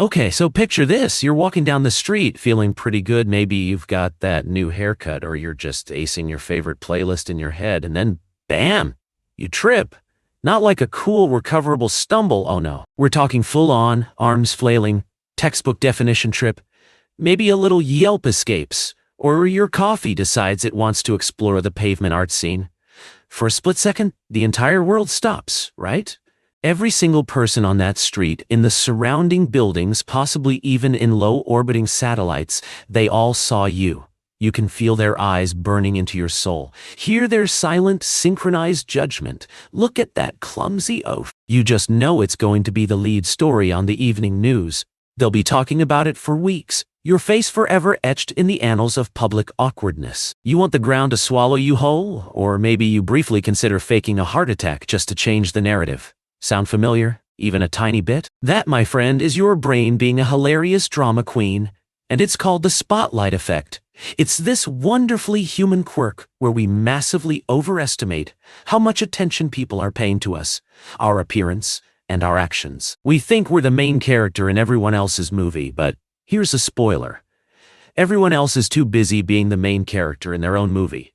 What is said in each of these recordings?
Okay, so picture this. You're walking down the street feeling pretty good. Maybe you've got that new haircut or you're just acing your favorite playlist in your head, and then bam, you trip. Not like a cool recoverable stumble, oh no. We're talking full on, arms flailing, textbook definition trip, maybe a little Yelp escapes, or your coffee decides it wants to explore the pavement art scene. For a split second, the entire world stops, right? Every single person on that street, in the surrounding buildings, possibly even in low-orbiting satellites, they all saw you. You can feel their eyes burning into your soul. Hear their silent, synchronized judgment. Look at that clumsy oaf. You just know it's going to be the lead story on the evening news. They'll be talking about it for weeks. Your face forever etched in the annals of public awkwardness. You want the ground to swallow you whole? Or maybe you briefly consider faking a heart attack just to change the narrative. Sound familiar? Even a tiny bit? That, my friend, is your brain being a hilarious drama queen, and it's called the spotlight effect. It's this wonderfully human quirk where we massively overestimate how much attention people are paying to us, our appearance, and our actions. We think we're the main character in everyone else's movie, but here's a spoiler. Everyone else is too busy being the main character in their own movie.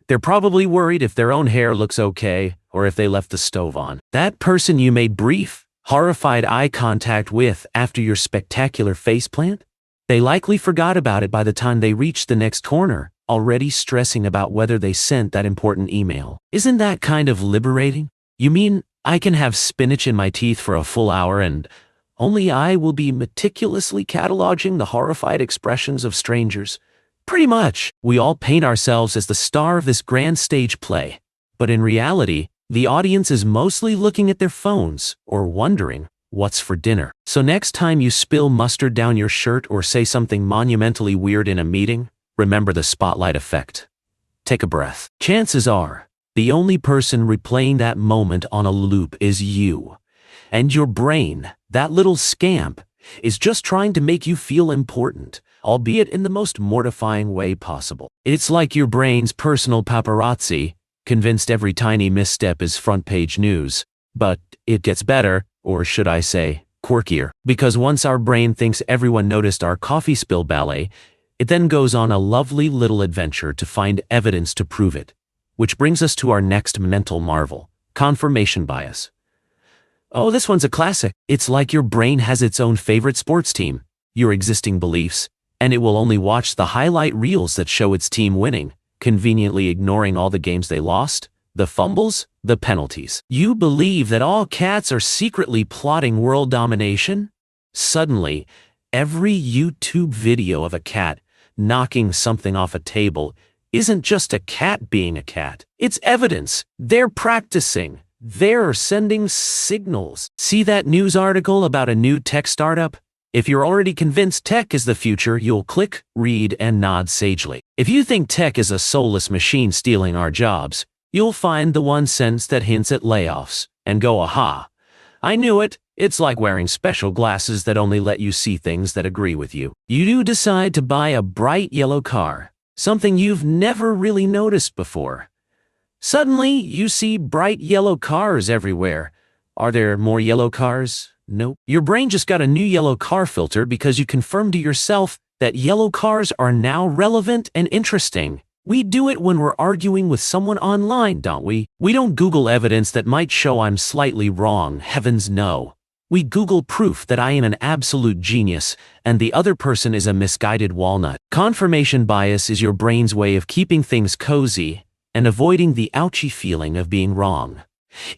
They're probably worried if their own hair looks okay or if they left the stove on. That person you made brief, horrified eye contact with after your spectacular faceplant? They likely forgot about it by the time they reached the next corner, already stressing about whether they sent that important email. Isn't that kind of liberating? You mean I can have spinach in my teeth for a full hour and only I will be meticulously cataloging the horrified expressions of strangers? Pretty much. We all paint ourselves as the star of this grand stage play. But in reality, the audience is mostly looking at their phones or wondering what's for dinner. So next time you spill mustard down your shirt or say something monumentally weird in a meeting, remember the spotlight effect. Take a breath. Chances are, the only person replaying that moment on a loop is you. And your brain, that little scamp, is just trying to make you feel important, albeit in the most mortifying way possible. It's like your brain's personal paparazzi, convinced every tiny misstep is front-page news. But it gets better, or should I say, quirkier. Because once our brain thinks everyone noticed our coffee spill ballet, it then goes on a lovely little adventure to find evidence to prove it. Which brings us to our next mental marvel, confirmation bias. Oh, this one's a classic. It's like your brain has its own favorite sports team, your existing beliefs, and it will only watch the highlight reels that show its team winning, conveniently ignoring all the games they lost, the fumbles, the penalties. You believe that all cats are secretly plotting world domination? Suddenly, every YouTube video of a cat knocking something off a table isn't just a cat being a cat. It's evidence. They're practicing. They're sending signals. See that news article about a new tech startup? If you're already convinced tech is the future, you'll click, read, and nod sagely. If you think tech is a soulless machine stealing our jobs, you'll find the one sentence that hints at layoffs, and go, aha, I knew it. It's like wearing special glasses that only let you see things that agree with you. You do decide to buy a bright yellow car, something you've never really noticed before. Suddenly, you see bright yellow cars everywhere. Are there more yellow cars? Nope. Your brain just got a new yellow car filter because you confirmed to yourself that yellow cars are now relevant and interesting. We do it when we're arguing with someone online, don't we? We don't Google evidence that might show I'm slightly wrong, heavens no. We Google proof that I am an absolute genius and the other person is a misguided walnut. Confirmation bias is your brain's way of keeping things cozy and avoiding the ouchy feeling of being wrong.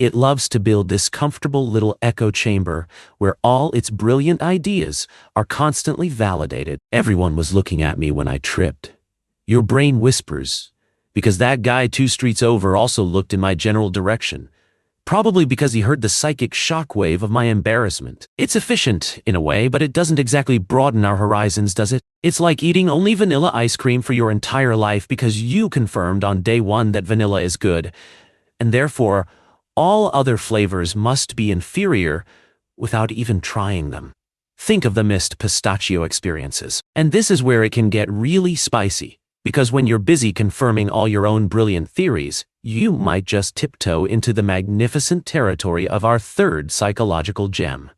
It loves to build this comfortable little echo chamber where all its brilliant ideas are constantly validated. Everyone was looking at me when I tripped. Your brain whispers, because that guy 2 streets over also looked in my general direction. Probably because he heard the psychic shockwave of my embarrassment. It's efficient, in a way, but it doesn't exactly broaden our horizons, does it? It's like eating only vanilla ice cream for your entire life because you confirmed on day 1 that vanilla is good, and therefore, all other flavors must be inferior without even trying them. Think of the missed pistachio experiences. And this is where it can get really spicy, because when you're busy confirming all your own brilliant theories, you might just tiptoe into the magnificent territory of our third psychological gem,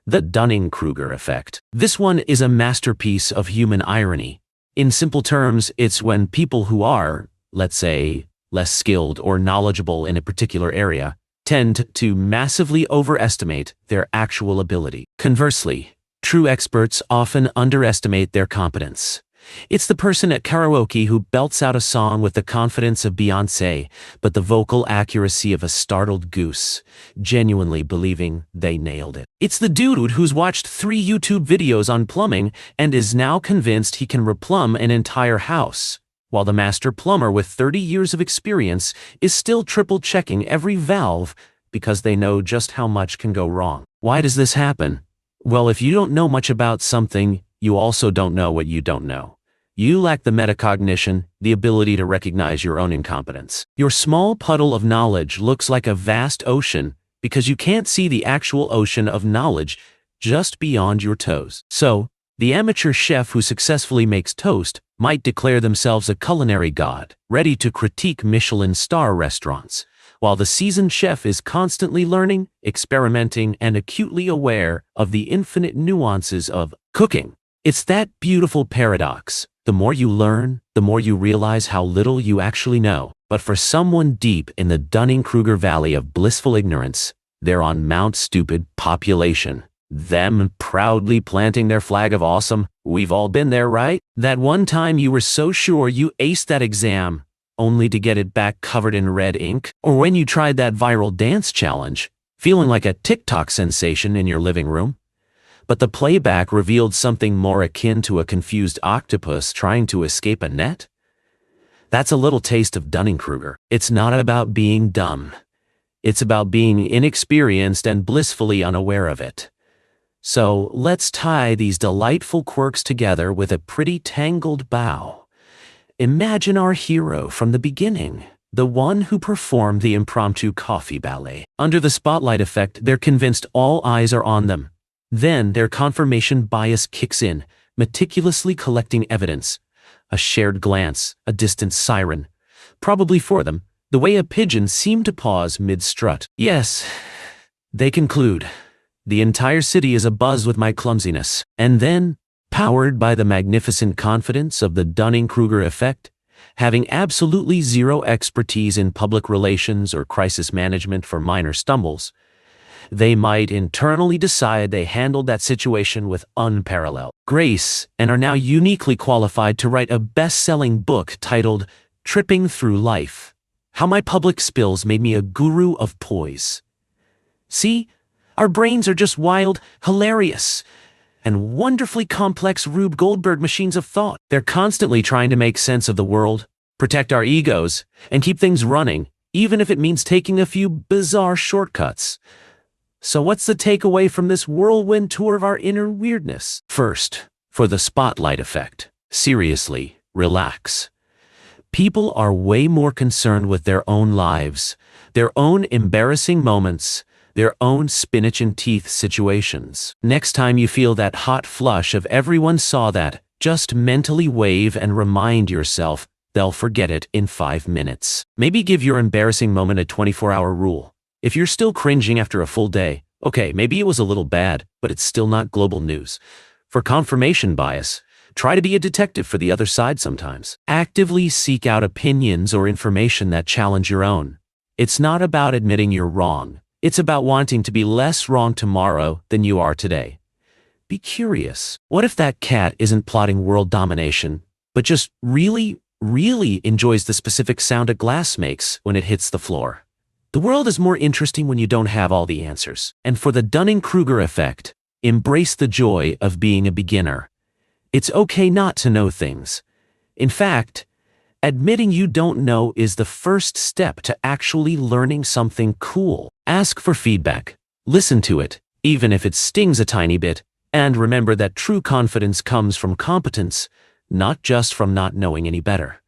The Dunning-Kruger Effect. This one is a masterpiece of human irony. In simple terms, it's when people who are, let's say, less skilled or knowledgeable in a particular area, tend to massively overestimate their actual ability. Conversely, true experts often underestimate their competence. It's the person at karaoke who belts out a song with the confidence of Beyoncé, but the vocal accuracy of a startled goose, genuinely believing they nailed it. It's the dude who's watched 3 YouTube videos on plumbing and is now convinced he can replumb an entire house, while the master plumber with 30 years of experience is still triple-checking every valve because they know just how much can go wrong. Why does this happen? Well, if you don't know much about something, you also don't know what you don't know. You lack the metacognition, the ability to recognize your own incompetence. Your small puddle of knowledge looks like a vast ocean because you can't see the actual ocean of knowledge just beyond your toes. So, the amateur chef who successfully makes toast might declare themselves a culinary god, ready to critique Michelin star restaurants, while the seasoned chef is constantly learning, experimenting, and acutely aware of the infinite nuances of cooking. It's that beautiful paradox. The more you learn, the more you realize how little you actually know. But for someone deep in the Dunning-Kruger Valley of blissful ignorance, they're on Mount Stupid Population. Them proudly planting their flag of awesome. We've all been there, right? That one time you were so sure you aced that exam, only to get it back covered in red ink? Or when you tried that viral dance challenge, feeling like a TikTok sensation in your living room, but the playback revealed something more akin to a confused octopus trying to escape a net? That's a little taste of Dunning-Kruger. It's not about being dumb. It's about being inexperienced and blissfully unaware of it. So let's tie these delightful quirks together with a pretty tangled bow. Imagine our hero from the beginning, the one who performed the impromptu coffee ballet. Under the spotlight effect, they're convinced all eyes are on them. Then their confirmation bias kicks in, meticulously collecting evidence. A shared glance, a distant siren. Probably for them, the way a pigeon seemed to pause mid-strut. Yes, they conclude. The entire city is abuzz with my clumsiness. And then, powered by the magnificent confidence of the Dunning-Kruger effect, having absolutely zero expertise in public relations or crisis management for minor stumbles, they might internally decide they handled that situation with unparalleled grace and are now uniquely qualified to write a best-selling book titled Tripping Through Life: How My Public Spills Made Me a Guru of Poise. See, our brains are just wild, hilarious, and wonderfully complex Rube Goldberg machines of thought. They're constantly trying to make sense of the world, protect our egos, and keep things running, even if it means taking a few bizarre shortcuts. So what's the takeaway from this whirlwind tour of our inner weirdness? First, for the spotlight effect. Seriously, relax. People are way more concerned with their own lives, their own embarrassing moments, their own spinach and teeth situations. Next time you feel that hot flush of everyone saw that, just mentally wave and remind yourself they'll forget it in 5 minutes. Maybe give your embarrassing moment a 24-hour rule. If you're still cringing after a full day, okay, maybe it was a little bad, but it's still not global news. For confirmation bias, try to be a detective for the other side sometimes. Actively seek out opinions or information that challenge your own. It's not about admitting you're wrong. It's about wanting to be less wrong tomorrow than you are today. Be curious. What if that cat isn't plotting world domination, but just really enjoys the specific sound a glass makes when it hits the floor? The world is more interesting when you don't have all the answers. And for the Dunning-Kruger effect, embrace the joy of being a beginner. It's okay not to know things. In fact, admitting you don't know is the first step to actually learning something cool. Ask for feedback. Listen to it, even if it stings a tiny bit, and remember that true confidence comes from competence, not just from not knowing any better.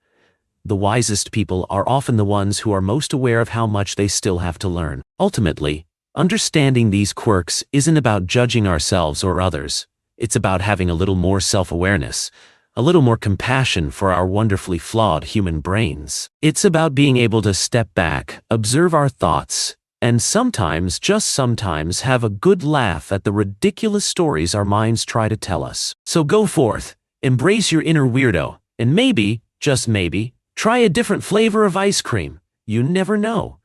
The wisest people are often the ones who are most aware of how much they still have to learn. Ultimately, understanding these quirks isn't about judging ourselves or others. It's about having a little more self-awareness, a little more compassion for our wonderfully flawed human brains. It's about being able to step back, observe our thoughts, And sometimes, just sometimes, have a good laugh at the ridiculous stories our minds try to tell us. So go forth, embrace your inner weirdo, and maybe, just maybe, try a different flavor of ice cream. You never know.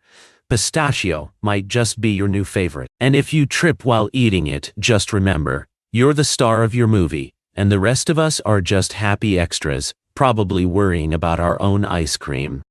Pistachio might just be your new favorite. And if you trip while eating it, just remember, you're the star of your movie, and the rest of us are just happy extras, probably worrying about our own ice cream.